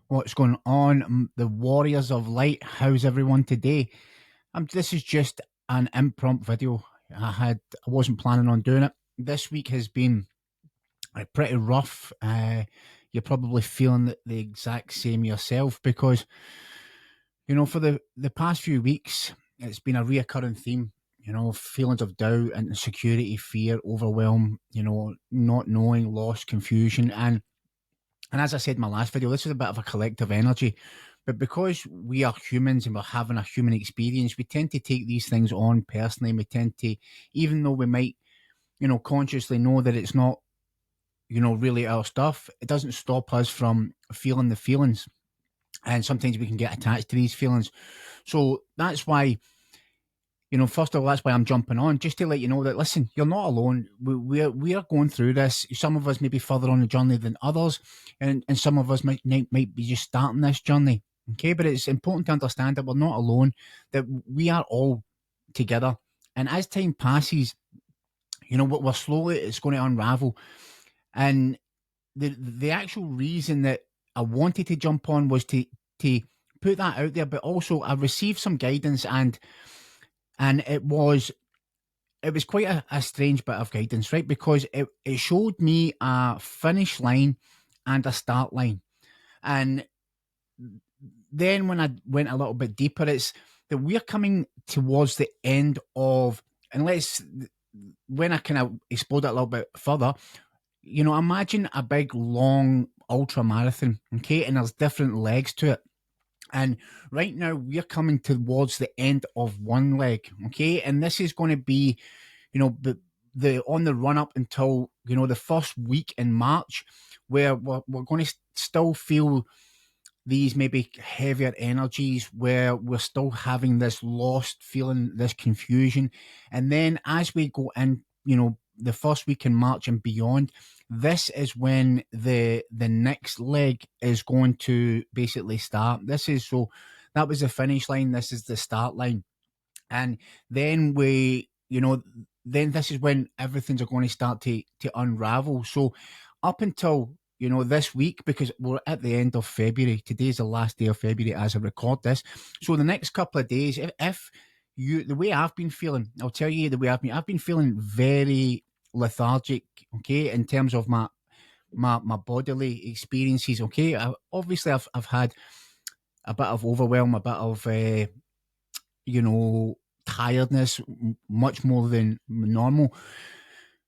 What's going on, the Warriors of Light? How's everyone today? This is just an impromptu video. I wasn't planning on doing it. This week has been pretty rough. You're probably feeling the exact same yourself because, for the past few weeks, it's been a reoccurring theme. Feelings of doubt, insecurity, fear, overwhelm, not knowing, loss, confusion. And as I said in my last video, this is a bit of a collective energy. But because we are humans and we're having a human experience, we tend to take these things on personally. We tend to, even though we might, consciously know that it's not, really our stuff, it doesn't stop us from feeling the feelings. And sometimes we can get attached to these feelings. So that's why, first of all, that's why I'm jumping on, just to let you know that, listen, you're not alone. We are going through this. Some of us may be further on the journey than others, and some of us might be just starting this journey. Okay, but it's important to understand that we're not alone, that we are all together. And as time passes, we're slowly, it's going to unravel. And the actual reason that I wanted to jump on was to put that out there, but also I received some guidance, and it was quite a strange bit of guidance, right? Because it showed me a finish line and a start line. And then when I went a little bit deeper, it's that we're coming towards the end of, when I kind of explore that a little bit further, imagine a big, long ultra marathon, okay? And there's different legs to it. And right now we're coming towards the end of one leg, okay? And this is going to be, the on the run up until, the first week in March, where we're going to still feel these maybe heavier energies, where we're still having this lost feeling, this confusion. And then as we go in, the first week in March and beyond, this is when the next leg is going to basically start. That was the finish line. This is the start line. And then then this is when everything's going to start to unravel. So up until, this week, because we're at the end of February, today's the last day of February as I record this. So the next couple of days, if the way I've been feeling, I'll tell you the way I've been feeling very lethargic, okay, in terms of my bodily experiences, okay. Obviously I've had a bit of overwhelm, a bit of tiredness, much more than normal,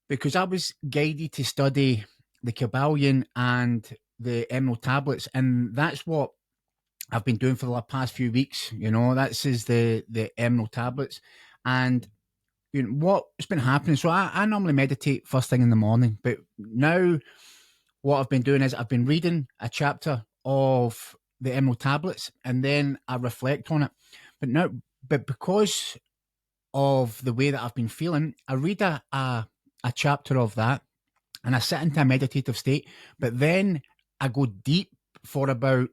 because I was guided to study the Kabbalion and the Emerald tablets, and that's what I've been doing for the past few weeks. That's is the Emerald tablets. And what's been happening, so I normally meditate first thing in the morning, but now what I've been doing is I've been reading a chapter of the Emerald tablets, and then I reflect on it. But because of the way that I've been feeling, I read a chapter of that, and I sit into a meditative state, but then I go deep for about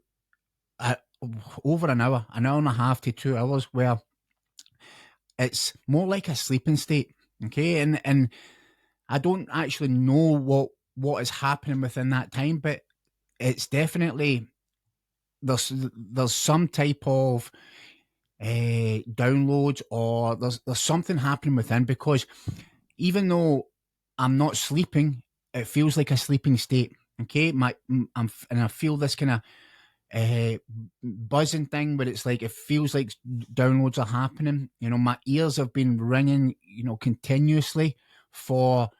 over an hour and a half to 2 hours, where it's more like a sleeping state, okay? And I don't actually know what is happening within that time, but it's definitely, there's some type of downloads, or there's something happening within, because even though I'm not sleeping, it feels like a sleeping state, okay? And I feel this kind of buzzing thing where it's like, it feels like downloads are happening. My ears have been ringing, continuously for,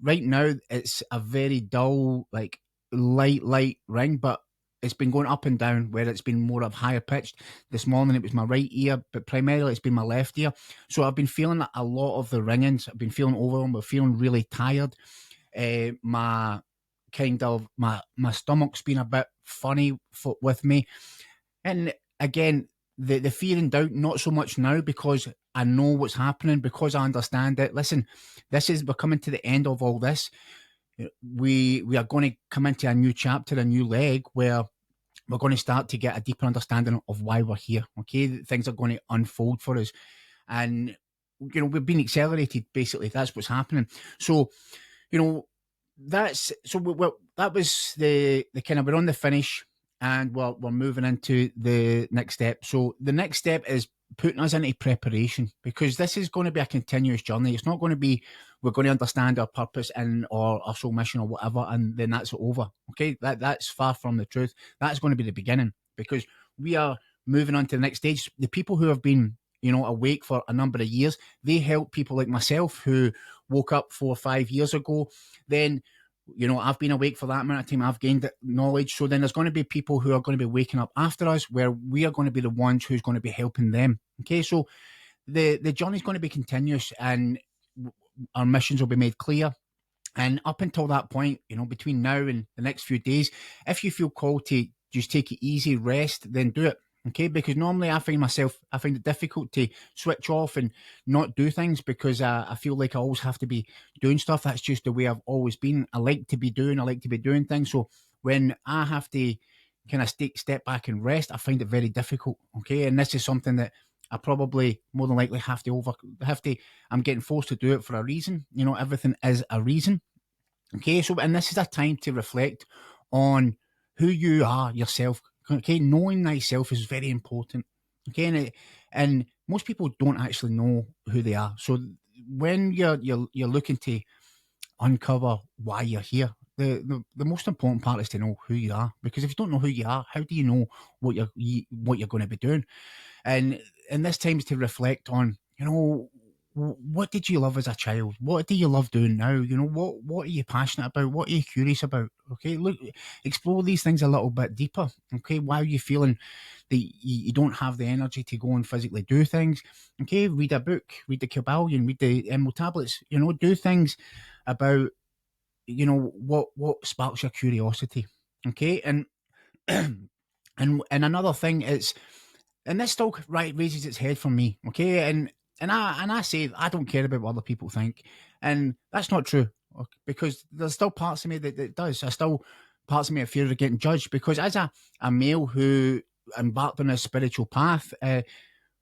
right now it's a very dull, like light ring, but it's been going up and down, where it's been more of higher pitched. This morning it was my right ear, but primarily it's been my left ear. So I've been feeling a lot of the ringings. I've been feeling overwhelmed. I'm feeling really tired. My stomach's been a bit funny with me. And again, the fear and doubt, not so much now, because I know what's happening, because I understand it. Listen, we're coming to the end of all this. We are going to come into a new chapter, a new leg, where we're going to start to get a deeper understanding of why we're here. Okay, things are going to unfold for us, and we've been accelerated. Basically, that's what's happening. So, that was the kind of, we're on the finish, and we're moving into the next step. So the next step is putting us into preparation, because this is going to be a continuous journey. It's not going to be we're going to understand our purpose and or our soul mission or whatever, and then that's over. Okay, that's far from the truth. That's going to be the beginning, because we are moving on to the next stage. The people who have been awake for a number of years, they help people like myself who woke up 4 or 5 years ago. Then I've been awake for that amount of time. I've gained knowledge. So then there's going to be people who are going to be waking up after us, where we are going to be the ones who's going to be helping them. Okay, so the journey is going to be continuous, and our missions will be made clear. And up until that point, between now and the next few days, if you feel called to just take it easy, rest, then do it. Okay, because normally I find it difficult to switch off and not do things, because I feel like I always have to be doing stuff. That's just the way I've always been. I like to be doing things. So when I have to kind of step back and rest, I find it very difficult. Okay, and this is something that I probably more than likely I'm getting forced to do it for a reason. Everything is a reason. Okay, so and this is a time to reflect on who you are yourself. Okay, knowing thyself is very important. Okay, and most people don't actually know who they are. So when you're looking to uncover why you're here, the most important part is to know who you are. Because if you don't know who you are, how do you know what you're going to be doing? And this time is to reflect on, what did you love as a child? What do you love doing now? What are you passionate about? What are you curious about? Okay, look, explore these things a little bit deeper. Okay, why are you feeling that you don't have the energy to go and physically do things? Okay, read a book, read the Kabbalion, read the Emerald Tablets. Do things about what sparks your curiosity. Okay, and and another thing is, and this still raises its head for me. Okay, and I say I don't care about what other people think, and that's not true, because there's still parts of me that does. I still parts of me that fear of getting judged, because as a male who embarked on a spiritual path,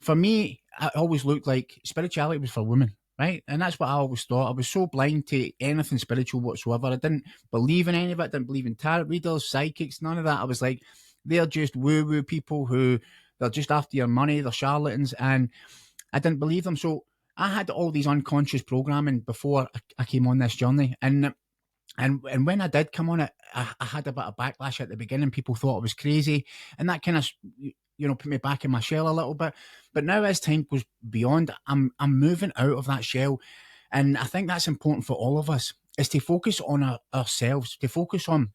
for me, I always looked like spirituality was for women, right? And that's what I always thought. I was so blind to anything spiritual whatsoever. I didn't believe in any of it. Didn't believe in tarot readers, psychics, none of that. I was like, they're just woo-woo people who they're just after your money. They're charlatans, and I didn't believe them. So I had all these unconscious programming before I came on this journey, and when I did come on it, I had a bit of backlash at the beginning. People thought I was crazy, and that kind of put me back in my shell a little bit. But now, as time goes beyond, I'm moving out of that shell, and I think that's important for all of us, is to focus on ourselves, to focus on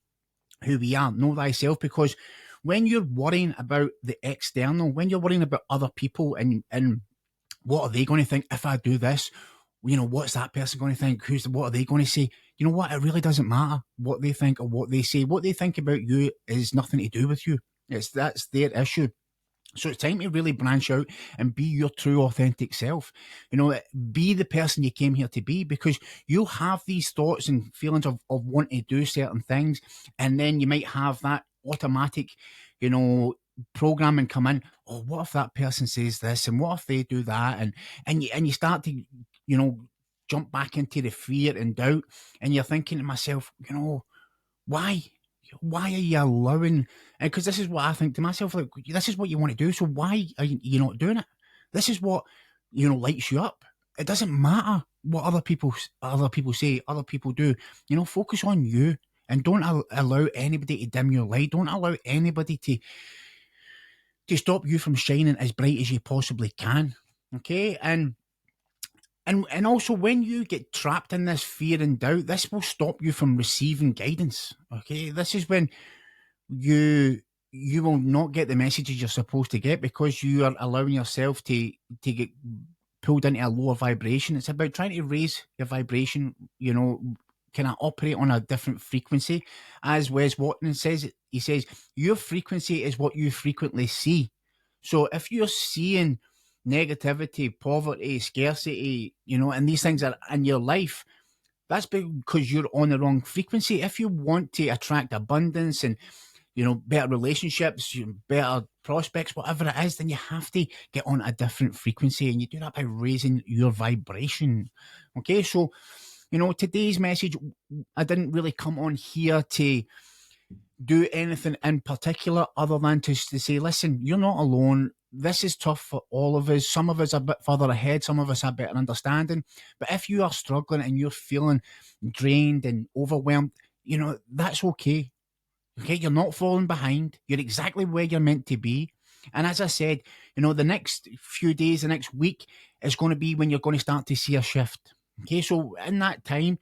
who we are, know thyself. Because when you're worrying about the external, when you're worrying about other people and what are they going to think if I do this? What's that person going to think? What are they going to say? You know what? It really doesn't matter what they think or what they say. What they think about you is nothing to do with you. That's their issue. So it's time to really branch out and be your true, authentic self. Be the person you came here to be, because you'll have these thoughts and feelings of wanting to do certain things. And then you might have that automatic, programming come in. Oh, what if that person says this? And what if they do that? And you start to, jump back into the fear and doubt. And you're thinking to myself, why? Why are you allowing? Because this is what I think to myself, like, this is what you want to do. So why are you not doing it? This is what, lights you up. It doesn't matter what other people say, other people do. Focus on you, and don't allow anybody to dim your light. Don't allow anybody to stop you from shining as bright as you possibly can. Okay. And also, when you get trapped in this fear and doubt, this will stop you from receiving guidance. Okay, this is when you will not get the messages you're supposed to get, because you are allowing yourself to get pulled into a lower vibration. It's about trying to raise your vibration. Kind of operate on a different frequency. As Wes Watson says, he says your frequency is what you frequently see. So if you're seeing negativity, poverty, scarcity, and these things are in your life, that's because you're on the wrong frequency. If you want to attract abundance and, better relationships, better prospects, whatever it is, then you have to get on a different frequency, and you do that by raising your vibration. Okay, so, today's message, I didn't really come on here to do anything in particular other than to say, listen, you're not alone. This is tough for all of us. Some of us are a bit further ahead. Some of us have better understanding. But if you are struggling and you're feeling drained and overwhelmed, that's okay. Okay, you're not falling behind. You're exactly where you're meant to be. And as I said, the next few days, the next week is going to be when you're going to start to see a shift. Okay, so in that time,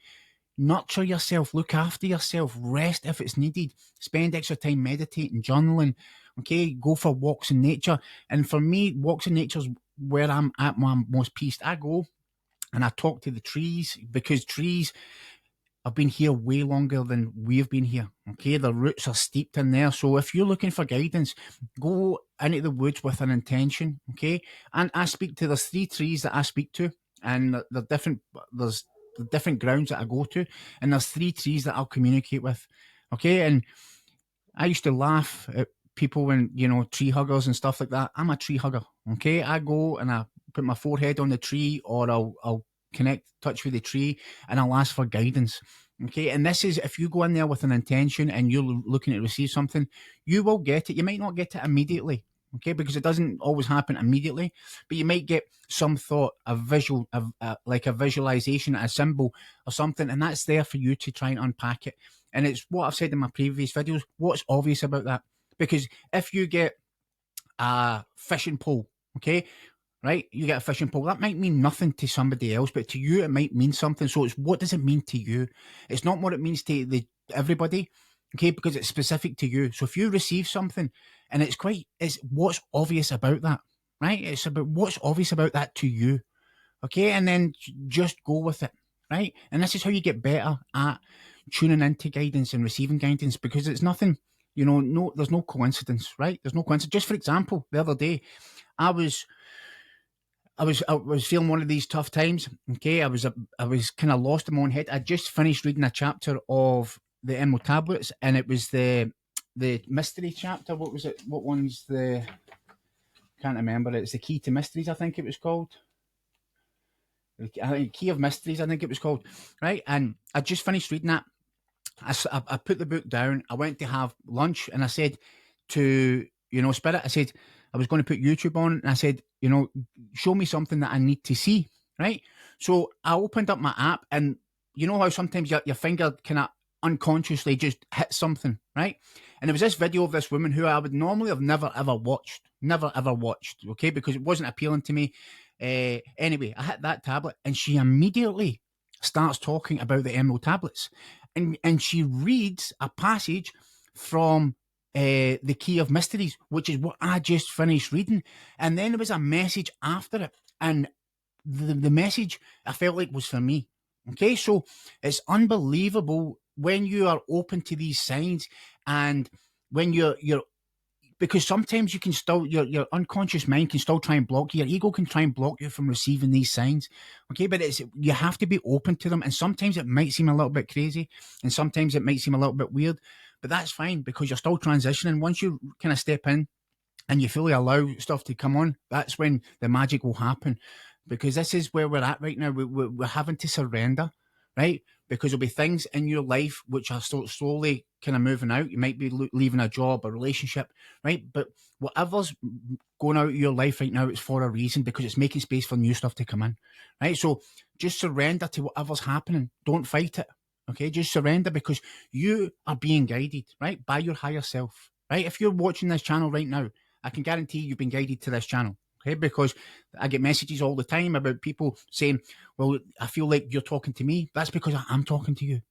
nurture yourself, look after yourself, rest if it's needed, spend extra time meditating, journaling, okay, go for walks in nature. And for me, walks in nature is where I'm at my most peace. I go and I talk to the trees, because trees have been here way longer than we've been here. Okay, the roots are steeped in there. So if you're looking for guidance, go into the woods with an intention. Okay, and there's 3 trees that I speak to, and they're different. There's the different grounds that I go to, and there's 3 trees that I'll communicate with. Okay, and I used to laugh at people when, tree huggers and stuff like that. I'm a tree hugger. Okay, I go and I put my forehead on the tree, or I'll connect, touch with the tree, and I'll ask for guidance. Okay, and this is, if you go in there with an intention and you're looking to receive something, you will get it. You might not get it immediately. Okay, because it doesn't always happen immediately, but you might get some thought, a visual, like a visualization, a symbol or something, and that's there for you to try and unpack it. And it's what I've said in my previous videos. What's obvious about that? Because if you get a fishing pole, okay, right, you get a fishing pole, that might mean nothing to somebody else, but to you it might mean something. So it's, what does it mean to you? It's not what it means to everybody. Okay, because it's specific to you. So if you receive something and it's what's obvious about that, right? It's about what's obvious about that to you. Okay, and then just go with it, right? And this is how you get better at tuning into guidance and receiving guidance, because it's nothing, there's no coincidence, right? There's no coincidence. Just for example, the other day, I was feeling one of these tough times. Okay, I was kind of lost in my own head. I just finished reading a chapter of the Emerald Tablets, and it was the mystery chapter. What was it? What one's the? Can't remember. It's the Key to Mysteries, I think it was called. Key of Mysteries, I think it was called. Right, and I just finished reading that. I put the book down. I went to have lunch, and I said to Spirit, I said I was going to put YouTube on, and I said, show me something that I need to see. Right, so I opened up my app, and you know how sometimes your finger kind of unconsciously just hit something, right? And there was this video of this woman who I would normally have never ever watched, okay, because it wasn't appealing to me. Anyway, I hit that tablet, and she immediately starts talking about the Emerald Tablets, and she reads a passage from the Key of Mysteries, which is what I just finished reading, and then there was a message after it, and the message I felt like was for me. Okay, so it's unbelievable when you are open to these signs, and when you're because sometimes you can still, your unconscious mind can still try and block you. Your ego can try and block you from receiving these signs. Okay, but you have to be open to them, and sometimes it might seem a little bit crazy, and sometimes it might seem a little bit weird, but that's fine, because you're still transitioning. Once you kind of step in and you fully allow stuff to come on, that's when the magic will happen. Because this is where we're at right now. We're having to surrender, right? Because there'll be things in your life which are slowly kind of moving out. You might be leaving a job, a relationship, right? But whatever's going out of your life right now, it's for a reason, because it's making space for new stuff to come in, right? So just surrender to whatever's happening. Don't fight it, okay? Just surrender, because you are being guided, right, by your higher self, right? If you're watching this channel right now, I can guarantee you've been guided to this channel. Okay, because I get messages all the time about people saying, well, I feel like you're talking to me. That's because I'm talking to you.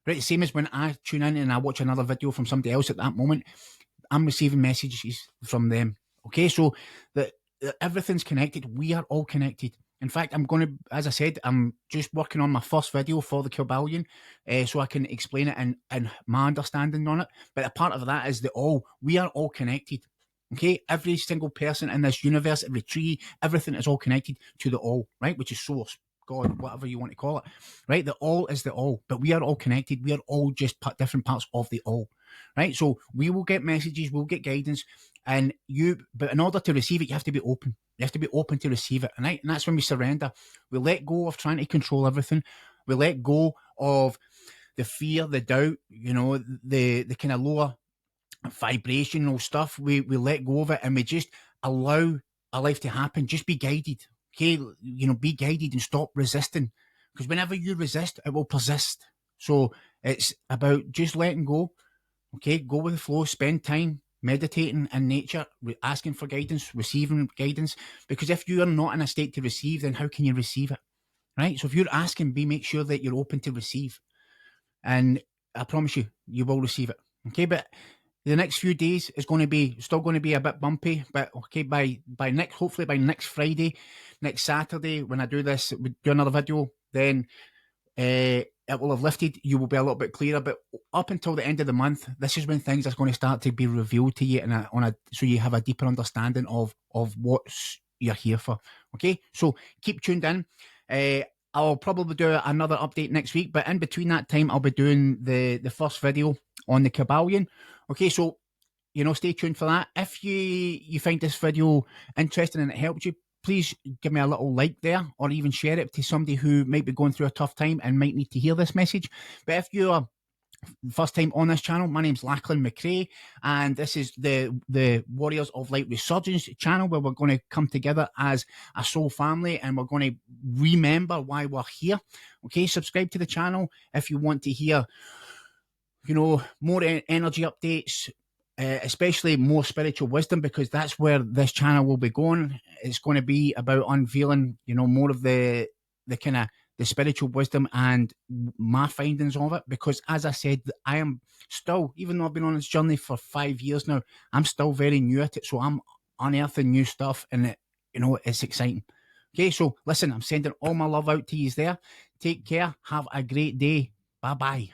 Right? The same as when I tune in and I watch another video from somebody else at that moment, I'm receiving messages from them. Okay, so that everything's connected. We are all connected. In fact, I'm going to, as I said, I'm just working on my first video for the Kilballion, so I can explain it and my understanding on it. But a part of that is we are all connected. Okay, every single person in this universe, every tree, everything is all connected to the all, right? Which is source, God, whatever you want to call it, right? The all is the all, but we are all connected. We are all just different parts of the all, right? So we will get messages, we'll get guidance, but in order to receive it, you have to be open. You have to be open to receive it, right? And that's when we surrender. We let go of trying to control everything. We let go of the fear, the doubt, the kind of lower vibrational stuff. We let go of it and we just allow our life to happen. Just be guided. Okay, be guided and stop resisting. Because whenever you resist, it will persist. So it's about just letting go. Okay, go with the flow, spend time meditating in nature, asking for guidance, receiving guidance. Because if you are not in a state to receive, then how can you receive it? Right? So if you're asking, make sure that you're open to receive. And I promise you, you will receive it. Okay, but the next few days is going to be still going to be a bit bumpy, but okay, hopefully by next Friday, next Saturday, when I do this, we do another video, then it will have lifted. You will be a little bit clearer, but up until the end of the month, this is when things are going to start to be revealed to you, so you have a deeper understanding of what you're here for. Okay, so keep tuned in. I'll probably do another update next week, but in between that time, I'll be doing the first video on the Kabbalion. Okay, so stay tuned for that. If you find this video interesting and it helped you, please give me a little like there, or even share it to somebody who might be going through a tough time and might need to hear this message. But if you're first time on this channel, my name's Lachlan McRae, and this is the Warriors of Light Resurgence channel, where we're going to come together as a soul family and we're going to remember why we're here. Okay, subscribe to the channel if you want to hear more energy updates, especially more spiritual wisdom, because that's where this channel will be going. It's going to be about unveiling more of the kind of the spiritual wisdom and my findings of it, because as I said, I am still, even though I've been on this journey for 5 years now, I'm still very new at it. So I'm unearthing new stuff, and it's exciting. Okay, so listen, I'm sending all my love out to you there. Take care. Have a great day. Bye-bye.